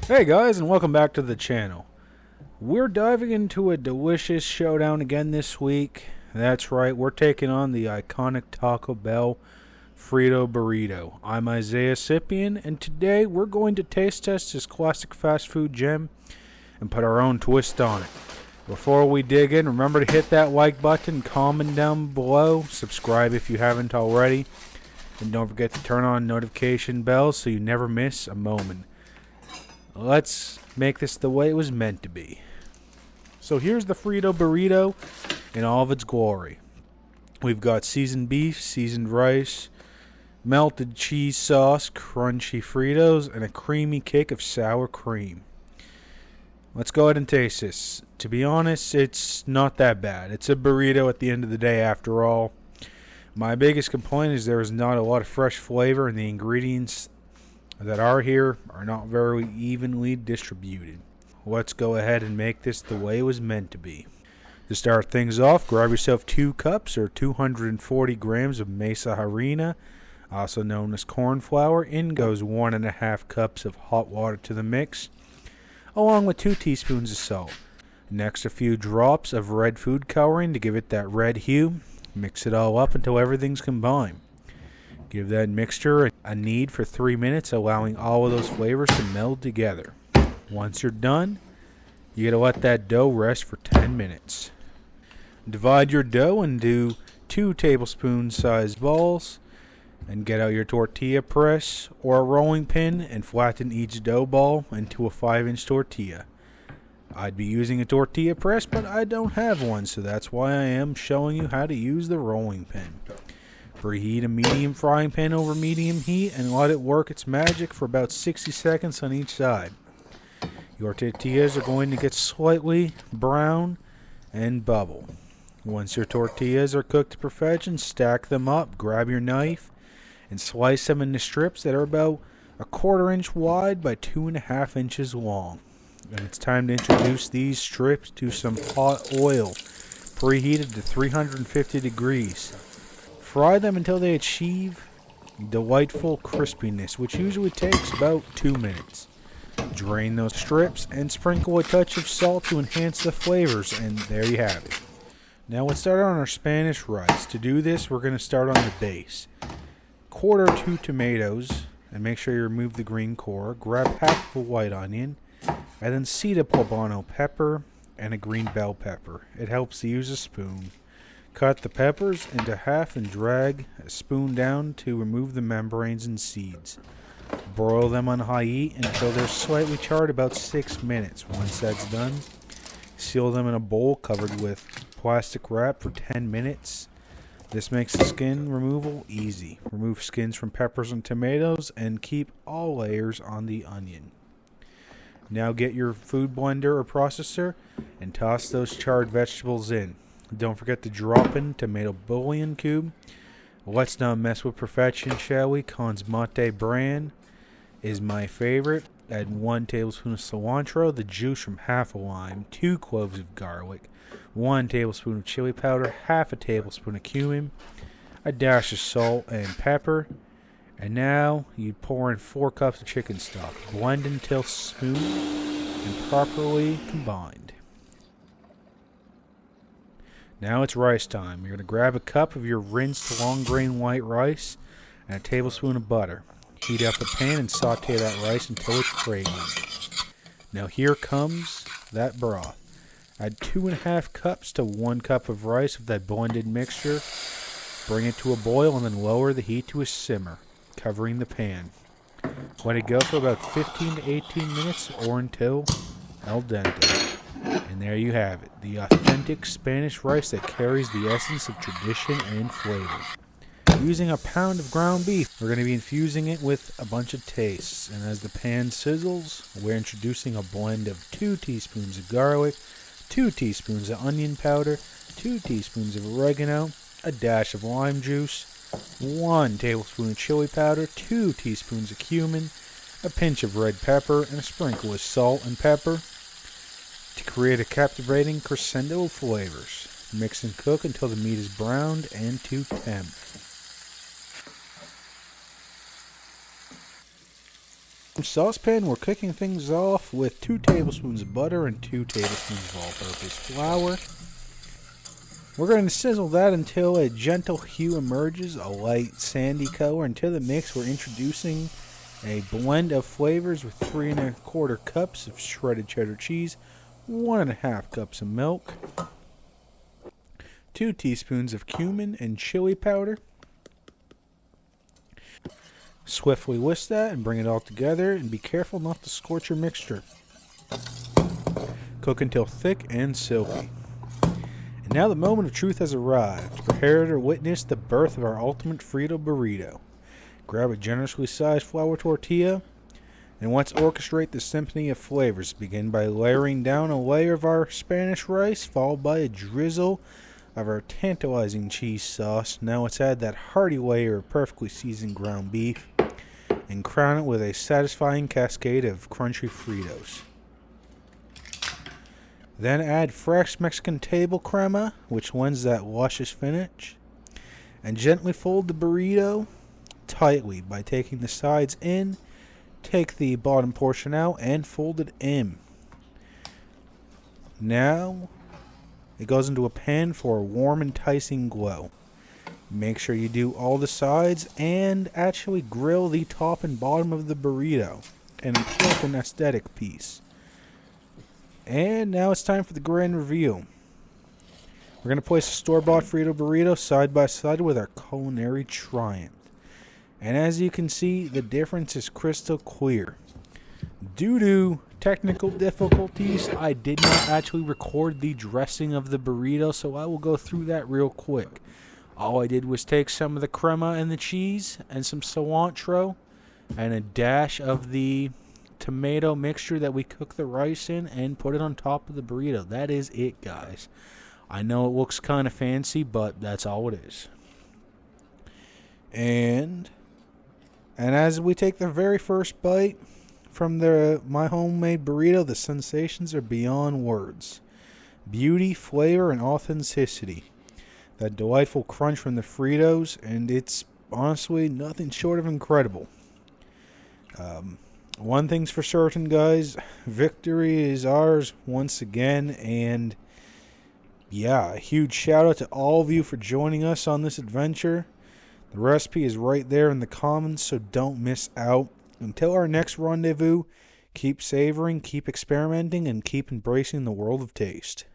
Hey guys, and welcome back to the channel. We're diving into a delicious showdown again this week. That's right, we're taking on the iconic Taco Bell Frito Burrito. I'm Isaiah Sippian, and today we're going to taste test this classic fast food gem and put our own twist on it. Before we dig in, remember to hit that like button, comment down below, subscribe if you haven't already, and don't forget to turn on notification bells so you never miss a moment. Let's make this the way it was meant to be. So here's the Frito Burrito in all of its glory. We've got seasoned beef, seasoned rice, melted cheese sauce, crunchy Fritos, and a creamy kick of sour cream. Let's go ahead and taste this. To be honest, it's not that bad. It's a burrito at the end of the day after all. My biggest complaint is there is not a lot of fresh flavor, and the ingredients that are here are not very evenly distributed. Let's go ahead and make this the way it was meant to be. To start things off, grab yourself 2 cups or 240 grams of mesa harina, also known as corn flour. In goes 1.5 cups of hot water to the mix, along with 2 teaspoons of salt. Next, a few drops of red food coloring to give it that red hue. Mix it all up until everything's combined. Give that mixture a knead for 3 minutes, allowing all of those flavors to meld together. Once you're done, you gotta let that dough rest for 10 minutes. Divide your dough into 2 tablespoon sized balls and get out your tortilla press or a rolling pin and flatten each dough ball into a 5-inch tortilla. I'd be using a tortilla press, but I don't have one, so that's why I am showing you how to use the rolling pin. Preheat a medium frying pan over medium heat and let it work its magic for about 60 seconds on each side. Your tortillas are going to get slightly brown and bubble. Once your tortillas are cooked to perfection, stack them up, grab your knife, and slice them into strips that are about 1/4 inch wide by 2.5 inches long. And it's time to introduce these strips to some hot oil, preheated to 350 degrees. Fry them until they achieve delightful crispiness, which usually takes about 2 minutes. Drain those strips and sprinkle a touch of salt to enhance the flavors, and there you have it. Now let's start on our Spanish rice. To do this, we're going to start on the base. Quarter 2 tomatoes, and make sure you remove the green core. Grab half of a white onion, and then seed a poblano pepper and a green bell pepper. It helps to use a spoon. Cut the peppers into half and drag a spoon down to remove the membranes and seeds. Broil them on high heat until they're slightly charred, about 6 minutes. Once that's done, seal them in a bowl covered with plastic wrap for 10 minutes. This makes the skin removal easy. Remove skins from peppers and tomatoes and keep all layers on the onion. Now get your food blender or processor and toss those charred vegetables in. Don't forget to drop in tomato bouillon cube. Let's not mess with perfection, shall we? Con's Mate brand is my favorite. Add 1 tablespoon of cilantro, the juice from half a lime, 2 cloves of garlic, 1 tablespoon of chili powder, half a tablespoon of cumin, a dash of salt and pepper. And now you pour in 4 cups of chicken stock. Blend until smooth and properly combined. Now it's rice time. You're going to grab a cup of your rinsed long grain white rice and a tablespoon of butter. Heat up a pan and saute that rice until it's fragrant. Now here comes that broth. Add 2.5 cups to 1 cup of rice of that blended mixture. Bring it to a boil and then lower the heat to a simmer, covering the pan. Let it go for about 15 to 18 minutes or until al dente. And there you have it, the authentic Spanish rice that carries the essence of tradition and flavor. Using a pound of ground beef, we're going to be infusing it with a bunch of tastes. And as the pan sizzles, we're introducing a blend of 2 teaspoons of garlic, 2 teaspoons of onion powder, 2 teaspoons of oregano, a dash of lime juice, 1 tablespoon of chili powder, 2 teaspoons of cumin, a pinch of red pepper, and a sprinkle of salt and pepper to create a captivating crescendo of flavors. Mix and cook until the meat is browned and to temp. Saucepan, we're cooking things off with 2 tablespoons of butter and 2 tablespoons of all-purpose flour. We're going to sizzle that until a gentle hue emerges, a light sandy color. Into the mix, we're introducing a blend of flavors with 3 1/4 cups of shredded cheddar cheese, 1 1/2 cups of milk, 2 teaspoons of cumin and chili powder. Swiftly whisk that and bring it all together, and be careful not to scorch your mixture. Cook until thick and silky. And now the moment of truth has arrived. Prepare to witness the birth of our ultimate Frito burrito. Grab a generously sized flour tortilla, and let's orchestrate the symphony of flavors. Begin by layering down a layer of our Spanish rice, followed by a drizzle of our tantalizing cheese sauce. Now let's add that hearty layer of perfectly seasoned ground beef, and crown it with a satisfying cascade of crunchy Fritos. Then add fresh Mexican table crema, which lends that luscious finish, and gently fold the burrito tightly by taking the sides in. Take the bottom portion out and fold it in. Now it goes into a pan for a warm, enticing glow. Make sure you do all the sides and actually grill the top and bottom of the burrito, an important aesthetic piece. And now it's time for the grand reveal. We're going to place a store-bought Frito burrito side by side with our culinary triumph. And as you can see, the difference is crystal clear. Due to technical difficulties, I did not actually record the dressing of the burrito, so I will go through that real quick. All I did was take some of the crema and the cheese and some cilantro and a dash of the tomato mixture that we cook the rice in and put it on top of the burrito. That is it, guys. I know it looks kind of fancy, but that's all it is. And as we take the very first bite from my homemade burrito, the sensations are beyond words. Beauty, flavor, and authenticity. That delightful crunch from the Fritos, and it's honestly nothing short of incredible. One thing's for certain, guys, victory is ours once again, and yeah, a huge shout out to all of you for joining us on this adventure. The recipe is right there in the comments, so don't miss out. Until our next rendezvous, keep savoring, keep experimenting, and keep embracing the world of taste.